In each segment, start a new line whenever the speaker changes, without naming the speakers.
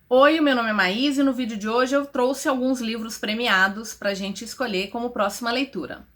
Oi, meu nome é Maís e no vídeo de hoje eu trouxe alguns livros premiados para a gente escolher como próxima leitura.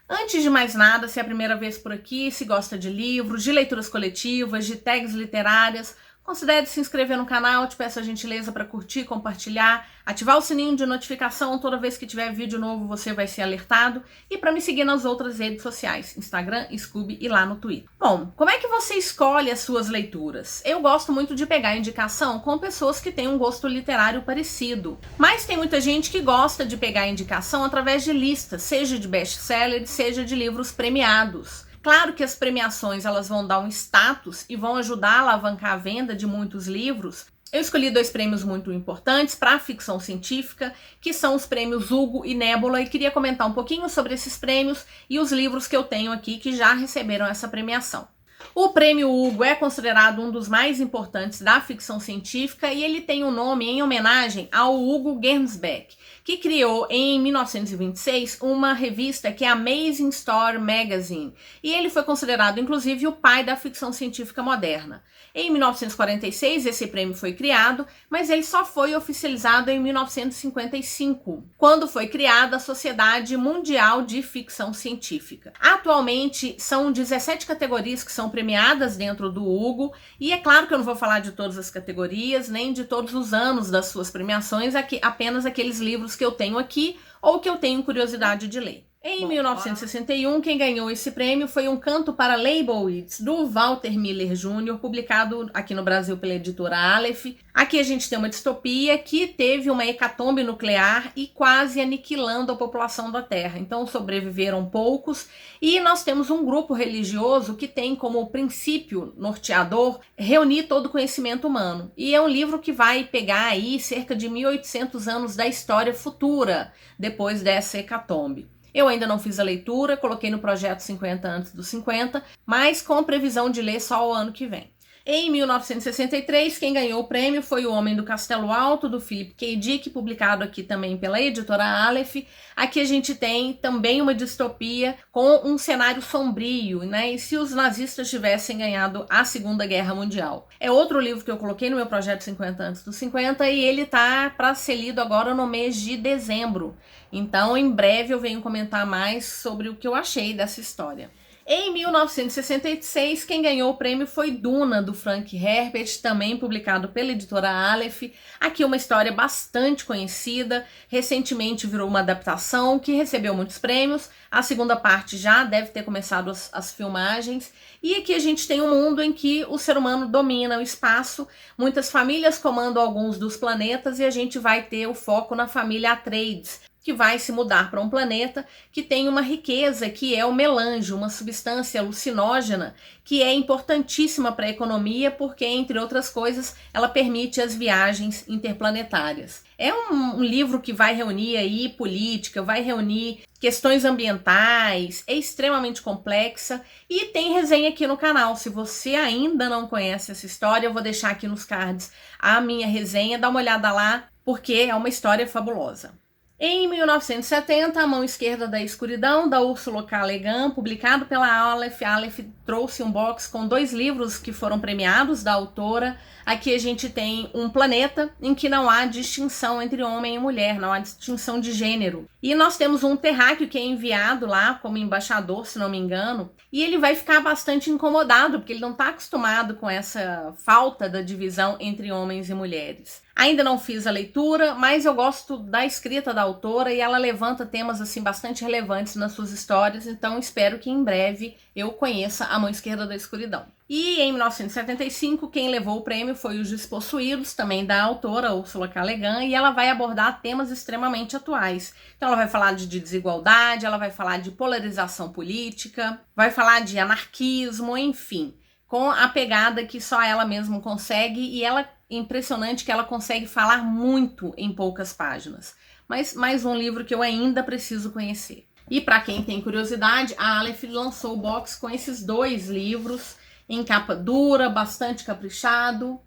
Antes de mais nada, se é a primeira vez por aqui, se gosta de livros, de leituras coletivas, de tags literárias, considere se inscrever no canal, te peço a gentileza para curtir, compartilhar, ativar o sininho de notificação, toda vez que tiver vídeo novo você vai ser alertado, e para me seguir nas outras redes sociais, Instagram, Scoob e lá no Twitter. Bom, como é que você escolhe as suas leituras? Eu gosto muito de pegar indicação com pessoas que têm um gosto literário parecido, mas tem muita gente que gosta de pegar indicação através de listas, seja de best-sellers, seja de livros premiados. Claro que as premiações elas vão dar um status e vão ajudar a alavancar a venda de muitos livros. Eu escolhi 2 prêmios muito importantes para a ficção científica, que são os prêmios Hugo e Nebula, e queria comentar um pouquinho sobre esses prêmios e os livros que eu tenho aqui que já receberam essa premiação. O prêmio Hugo é considerado um dos mais importantes da ficção científica e ele tem o nome em homenagem ao Hugo Gernsback, que criou em 1926 uma revista que é a Amazing Story Magazine, e ele foi considerado inclusive o pai da ficção científica moderna. Em 1946 esse prêmio foi criado, mas ele só foi oficializado em 1955, quando foi criada a Sociedade Mundial de Ficção Científica. Atualmente são 17 categorias que são premiadas dentro do Hugo, e é claro que eu não vou falar de todas as categorias, nem de todos os anos das suas premiações, apenas aqueles livros que eu tenho aqui ou que eu tenho curiosidade de ler. Em 1961, quem ganhou esse prêmio foi Um Canto para Leibowitz, do Walter Miller Jr., publicado aqui no Brasil pela editora Aleph. Aqui a gente tem uma distopia que teve uma hecatombe nuclear e quase aniquilando a população da Terra. Então sobreviveram poucos e nós temos um grupo religioso que tem como princípio norteador reunir todo o conhecimento humano. E é um livro que vai pegar aí cerca de 1800 anos da história futura depois dessa hecatombe. Eu ainda não fiz a leitura, coloquei no projeto 50 antes dos 50, mas com previsão de ler só o ano que vem. Em 1963, quem ganhou o prêmio foi O Homem do Castelo Alto, do Philip K. Dick, publicado aqui também pela editora Aleph. Aqui a gente tem também uma distopia com um cenário sombrio, né? E se os nazistas tivessem ganhado a Segunda Guerra Mundial. É outro livro que eu coloquei no meu projeto 50 antes dos 50 e ele tá para ser lido agora no mês de dezembro. Então, em breve eu venho comentar mais sobre o que eu achei dessa história. Em 1966, quem ganhou o prêmio foi Duna, do Frank Herbert, também publicado pela editora Aleph. Aqui uma história bastante conhecida, recentemente virou uma adaptação que recebeu muitos prêmios. A segunda parte já deve ter começado as filmagens. E aqui a gente tem um mundo em que o ser humano domina o espaço, muitas famílias comandam alguns dos planetas e a gente vai ter o foco na família Atreides, que vai se mudar para um planeta que tem uma riqueza que é o melange, uma substância alucinógena que é importantíssima para a economia porque, entre outras coisas, ela permite as viagens interplanetárias. É um livro que vai reunir aí política, vai reunir questões ambientais, é extremamente complexa e tem resenha aqui no canal. Se você ainda não conhece essa história, eu vou deixar aqui nos cards a minha resenha, dá uma olhada lá, porque é uma história fabulosa. Em 1970, A Mão Esquerda da Escuridão, da Ursula K. Le Guin, publicado pela Aleph. A Aleph trouxe um box com 2 livros que foram premiados da autora. Aqui a gente tem um planeta em que não há distinção entre homem e mulher, não há distinção de gênero. E nós temos um terráqueo que é enviado lá como embaixador, se não me engano, e ele vai ficar bastante incomodado, porque ele não está acostumado com essa falta da divisão entre homens e mulheres. Ainda não fiz a leitura, mas eu gosto da escrita da autora e ela levanta temas assim bastante relevantes nas suas histórias, então espero que em breve eu conheça A Mão Esquerda da Escuridão. E em 1975, quem levou o prêmio foi Os Despossuídos, também da autora Ursula K. Le Guin, e ela vai abordar temas extremamente atuais. Então ela vai falar de desigualdade, ela vai falar de polarização política, vai falar de anarquismo, enfim, com a pegada que só ela mesma consegue, e ela impressionante que ela consegue falar muito em poucas páginas. Mas mais um livro que eu ainda preciso conhecer. E para quem tem curiosidade, a Aleph lançou o box com esses 2 livros em capa dura, bastante caprichado.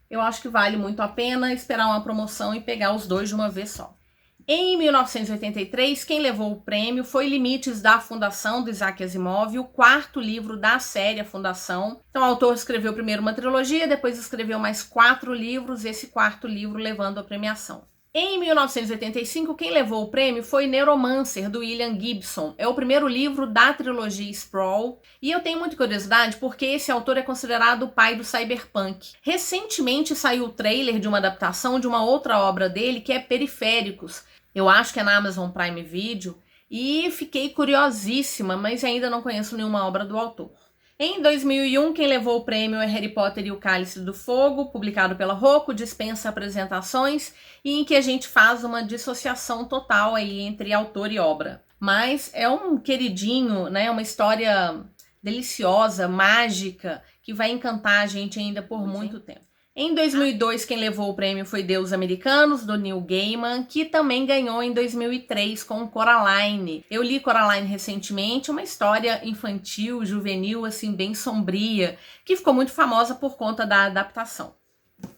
Eu acho que vale muito a pena esperar uma promoção e pegar os 2 de uma vez só. Em 1983, quem levou o prêmio foi Limites da Fundação, do Isaac Asimov, o quarto livro da série A Fundação. Então o autor escreveu primeiro uma trilogia, depois escreveu mais 4 livros, esse quarto livro levando a premiação. Em 1985, quem levou o prêmio foi Neuromancer, do William Gibson. É o primeiro livro da trilogia Sprawl. E eu tenho muita curiosidade porque esse autor é considerado o pai do cyberpunk. Recentemente saiu o trailer de uma adaptação de uma outra obra dele, que é Periféricos. Eu acho que é na Amazon Prime Video. E fiquei curiosíssima, mas ainda não conheço nenhuma obra do autor. Em 2001, quem levou o prêmio é Harry Potter e o Cálice do Fogo, publicado pela Rocco, dispensa apresentações, e em que a gente faz uma dissociação total aí entre autor e obra. Mas é um queridinho, né? Uma história deliciosa, mágica, que vai encantar a gente ainda por muito tempo. Em 2002, quem levou o prêmio foi Deuses Americanos, do Neil Gaiman, que também ganhou em 2003 com Coraline. Eu li Coraline recentemente, uma história infantil, juvenil, assim, bem sombria, que ficou muito famosa por conta da adaptação.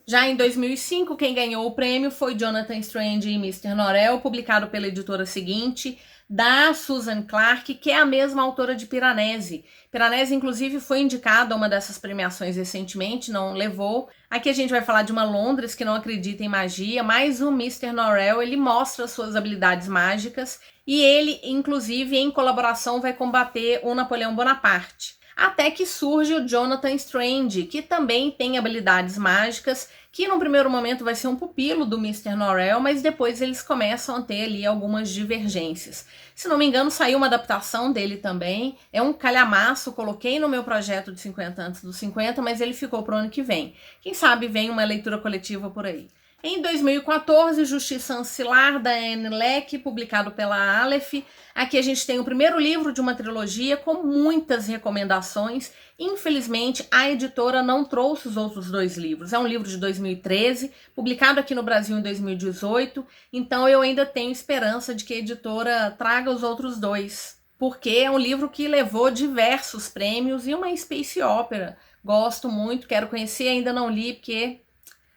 Já em 2005, quem ganhou o prêmio foi Jonathan Strange e Mr. Norrell, publicado pela editora seguinte, da Susan Clarke, que é a mesma autora de Piranesi. Piranesi, inclusive, foi indicado a uma dessas premiações recentemente, não levou. Aqui a gente vai falar de uma Londres que não acredita em magia, mas o Mr. Norrell, ele mostra suas habilidades mágicas e ele, inclusive, em colaboração, vai combater o Napoleão Bonaparte. Até que surge o Jonathan Strange, que também tem habilidades mágicas, que no primeiro momento vai ser um pupilo do Mr. Norrell, mas depois eles começam a ter ali algumas divergências. Se não me engano, saiu uma adaptação dele também, é um calhamaço, coloquei no meu projeto de 50 antes dos 50, mas ele ficou pro ano que vem. Quem sabe vem uma leitura coletiva por aí. Em 2014, Justiça Ancilar, da Anne Leckie, publicado pela Aleph. Aqui a gente tem o primeiro livro de uma trilogia com muitas recomendações. Infelizmente, a editora não trouxe os outros 2 livros. É um livro de 2013, publicado aqui no Brasil em 2018. Então eu ainda tenho esperança de que a editora traga os outros 2. Porque é um livro que levou diversos prêmios e uma space opera. Gosto muito, quero conhecer, ainda não li, porque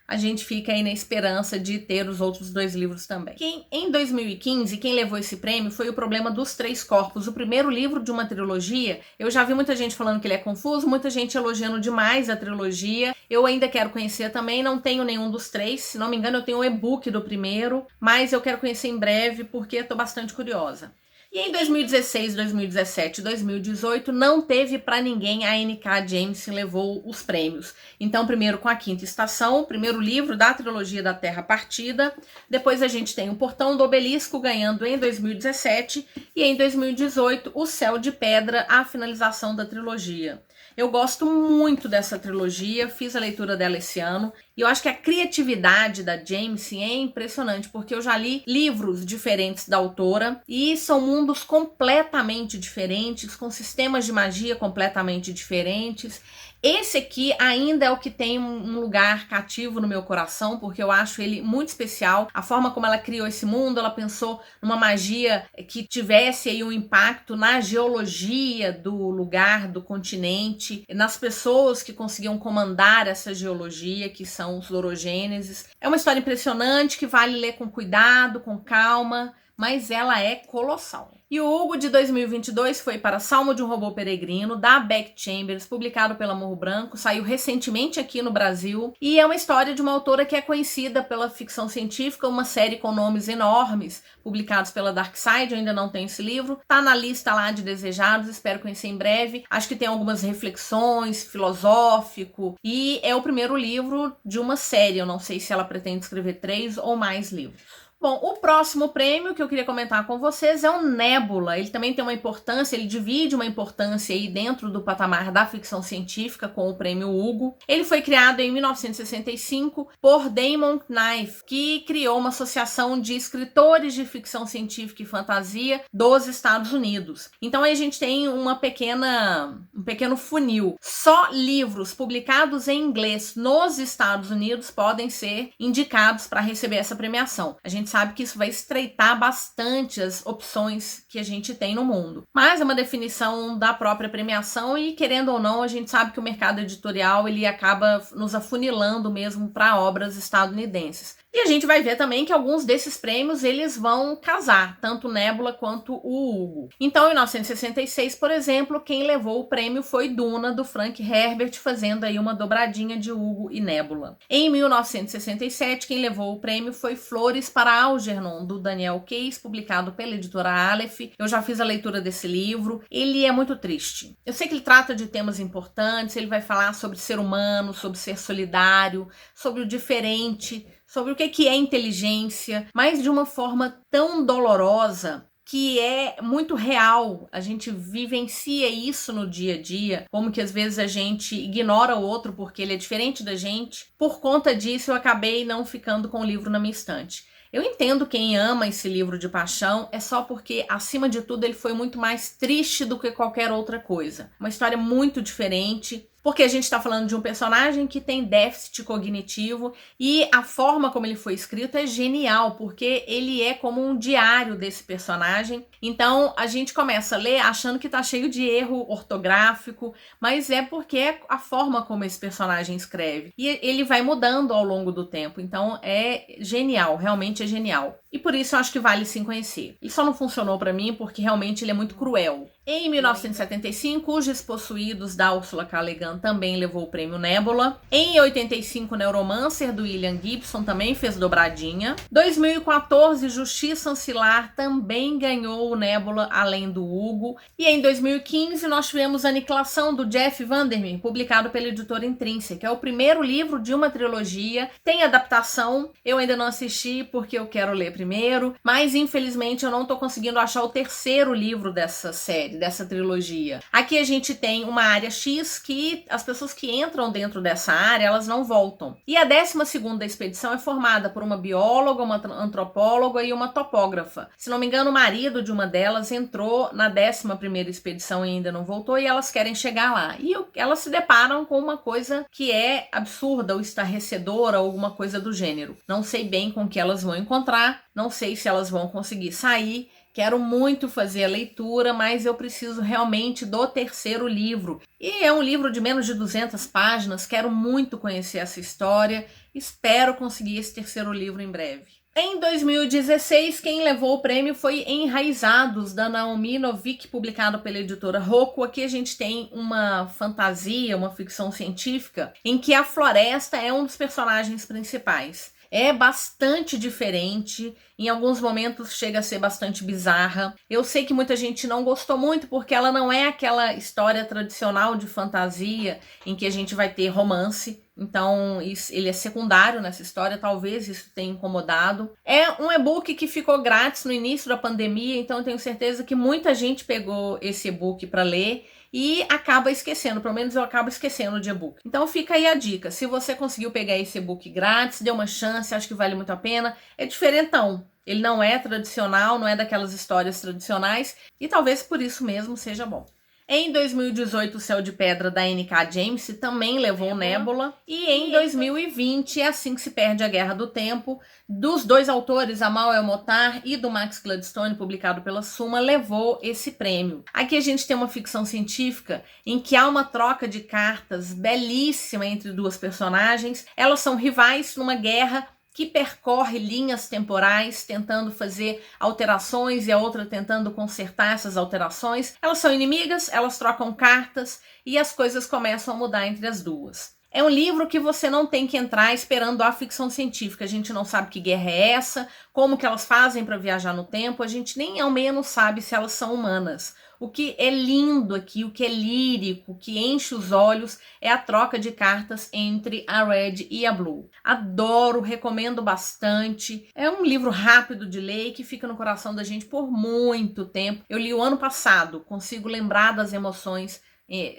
a gente fica aí na esperança de ter os outros 2 livros também. Em 2015, quem levou esse prêmio foi O Problema dos Três Corpos, o primeiro livro de uma trilogia. Eu já vi muita gente falando que ele é confuso, muita gente elogiando demais a trilogia. Eu ainda quero conhecer também, não tenho nenhum dos 3. Se não me engano, eu tenho o e-book do primeiro, mas eu quero conhecer em breve porque estou bastante curiosa. E em 2016, 2017 e 2018 não teve para ninguém, a N.K. Jemisin levou os prêmios. Então, primeiro com A Quinta Estação, o primeiro livro da trilogia da Terra Partida. Depois a gente tem O Portão do Obelisco, ganhando em 2017. E em 2018, O Céu de Pedra, a finalização da trilogia. Eu gosto muito dessa trilogia, fiz a leitura dela esse ano. E eu acho que a criatividade da Jemisin é impressionante, porque eu já li livros diferentes da autora e são mundos completamente diferentes, com sistemas de magia completamente diferentes. Esse aqui ainda é o que tem um lugar cativo no meu coração, porque eu acho ele muito especial. A forma como ela criou esse mundo, ela pensou numa magia que tivesse aí um impacto na geologia do lugar, do continente, nas pessoas que conseguiam comandar essa geologia, que são os orogêneses. É uma história impressionante que vale ler com cuidado, com calma, mas ela é colossal. E o Hugo de 2022 foi para Salmo de um Robô Peregrino, da Beck Chambers, publicado pela Morro Branco, saiu recentemente aqui no Brasil, e é uma história de uma autora que é conhecida pela ficção científica, uma série com nomes enormes, publicados pela Dark Side. Eu ainda não tenho esse livro, tá na lista lá de desejados, espero conhecer em breve. Acho que tem algumas reflexões, filosófico, e é o primeiro livro de uma série, eu não sei se ela pretende escrever 3 ou mais livros. Bom, o próximo prêmio que eu queria comentar com vocês é o Nebula. Ele também tem uma importância, ele divide uma importância aí dentro do patamar da ficção científica com o prêmio Hugo. Ele foi criado em 1965 por Damon Knife, que criou uma associação de escritores de ficção científica e fantasia dos Estados Unidos. Então aí a gente tem um pequeno funil. Só livros publicados em inglês nos Estados Unidos podem ser indicados para receber essa premiação. A gente sabe que isso vai estreitar bastante as opções que a gente tem no mundo. Mas é uma definição da própria premiação e, querendo ou não, a gente sabe que o mercado editorial ele acaba nos afunilando mesmo para obras estadunidenses. E a gente vai ver também que alguns desses prêmios eles vão casar, tanto Nébula quanto o Hugo. Então, em 1966, por exemplo, quem levou o prêmio foi Duna, do Frank Herbert, fazendo aí uma dobradinha de Hugo e Nébula. Em 1967, quem levou o prêmio foi Flores para Algernon, do Daniel Case, publicado pela editora Aleph. Eu já fiz a leitura desse livro. Ele é muito triste. Eu sei que ele trata de temas importantes, ele vai falar sobre ser humano, sobre ser solidário, sobre o diferente, sobre o que é inteligência, mas de uma forma tão dolorosa que é muito real. A gente vivencia isso no dia a dia, como que às vezes a gente ignora o outro porque ele é diferente da gente. Por conta disso, eu acabei não ficando com o livro na minha estante. Eu entendo quem ama esse livro de paixão, é só porque, acima de tudo, ele foi muito mais triste do que qualquer outra coisa. Uma história muito diferente, porque a gente está falando de um personagem que tem déficit cognitivo e a forma como ele foi escrito é genial, porque ele é como um diário desse personagem. Então a gente começa a ler achando que tá cheio de erro ortográfico, mas é porque é a forma como esse personagem escreve. E ele vai mudando ao longo do tempo, então é genial, realmente é genial. E por isso eu acho que vale sim conhecer. Ele só não funcionou para mim porque realmente ele é muito cruel. Em 1975, Os Despossuídos, da Ursula K. Le Guin, também levou o prêmio Nébula. Em 85, Neuromancer, do William Gibson, também fez dobradinha. 2014, Justiça Ancilar também ganhou o Nébula, além do Hugo. E em 2015, nós tivemos Aniquilação, do Jeff Vandermeer, publicado pela editora Intrínseca. É o primeiro livro de uma trilogia. Tem adaptação, eu ainda não assisti porque eu quero ler primeiro, mas infelizmente eu não tô conseguindo achar o terceiro livro dessa série, dessa trilogia. Aqui a gente tem uma área X que as pessoas que entram dentro dessa área, elas não voltam. E a 12ª expedição é formada por uma bióloga, uma antropóloga e uma topógrafa. Se não me engano, o marido de uma delas entrou na 11ª expedição e ainda não voltou, e elas querem chegar lá. E elas se deparam com uma coisa que é absurda ou estarrecedora, ou alguma coisa do gênero. Não sei bem com que elas vão encontrar, não sei se elas vão conseguir sair. Quero muito fazer a leitura, mas eu preciso realmente do terceiro livro. E é um livro de menos de 200 páginas, quero muito conhecer essa história, espero conseguir esse terceiro livro em breve. Em 2016, quem levou o prêmio foi Enraizados, da Naomi Novik, publicado pela editora Rocco. Aqui a gente tem uma fantasia, uma ficção científica, em que a floresta é um dos personagens principais. É bastante diferente, em alguns momentos chega a ser bastante bizarra. Eu sei que muita gente não gostou muito porque ela não é aquela história tradicional de fantasia em que a gente vai ter romance. Então ele é secundário nessa história, talvez isso tenha incomodado. É um e-book que ficou grátis no início da pandemia, então eu tenho certeza que muita gente pegou esse e-book para ler e acaba esquecendo, pelo menos eu acabo esquecendo de e-book. Então fica aí a dica, se você conseguiu pegar esse e-book grátis, dê uma chance, acho que vale muito a pena. É diferentão, ele não é tradicional, não é daquelas histórias tradicionais e talvez por isso mesmo seja bom. Em 2018, O Céu de Pedra, da N.K. James, também levou Nébula. E em 2020, É Assim que se Perde a Guerra do Tempo, dos dois autores, Amal El-Mohtar e do Max Gladstone, publicado pela Suma, levou esse prêmio. Aqui a gente tem uma ficção científica em que há uma troca de cartas belíssima entre duas personagens. Elas são rivais numa guerra que percorre linhas temporais, tentando fazer alterações e a outra tentando consertar essas alterações. Elas são inimigas, elas trocam cartas e as coisas começam a mudar entre as duas. É um livro que você não tem que entrar esperando a ficção científica. A gente não sabe que guerra é essa, como que elas fazem para viajar no tempo, a gente nem ao menos sabe se elas são humanas. O que é lindo aqui, o que é lírico, o que enche os olhos é a troca de cartas entre a Red e a Blue. Adoro, recomendo bastante. É um livro rápido de ler e que fica no coração da gente por muito tempo. Eu li o ano passado, consigo lembrar das emoções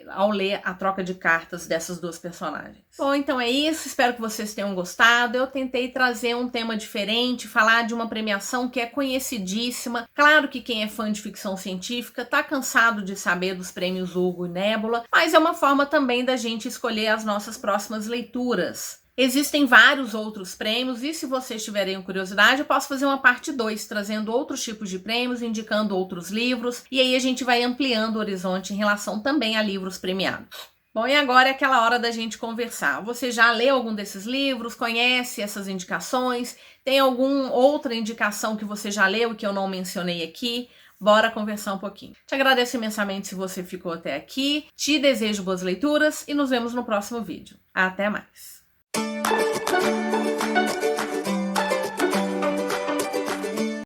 ao ler a troca de cartas dessas duas personagens. Bom, então é isso, espero que vocês tenham gostado. Eu tentei trazer um tema diferente, falar de uma premiação que é conhecidíssima. Claro que quem é fã de ficção científica tá cansado de saber dos prêmios Hugo e Nébula, mas é uma forma também da gente escolher as nossas próximas leituras. Existem vários outros prêmios e se vocês tiverem curiosidade, eu posso fazer uma parte 2, trazendo outros tipos de prêmios, indicando outros livros, e aí a gente vai ampliando o horizonte em relação também a livros premiados. Bom, e agora é aquela hora da gente conversar. Você já leu algum desses livros? Conhece essas indicações? Tem alguma outra indicação que você já leu e que eu não mencionei aqui? Bora conversar um pouquinho. Te agradeço imensamente se você ficou até aqui. Te desejo boas leituras e nos vemos no próximo vídeo. Até mais!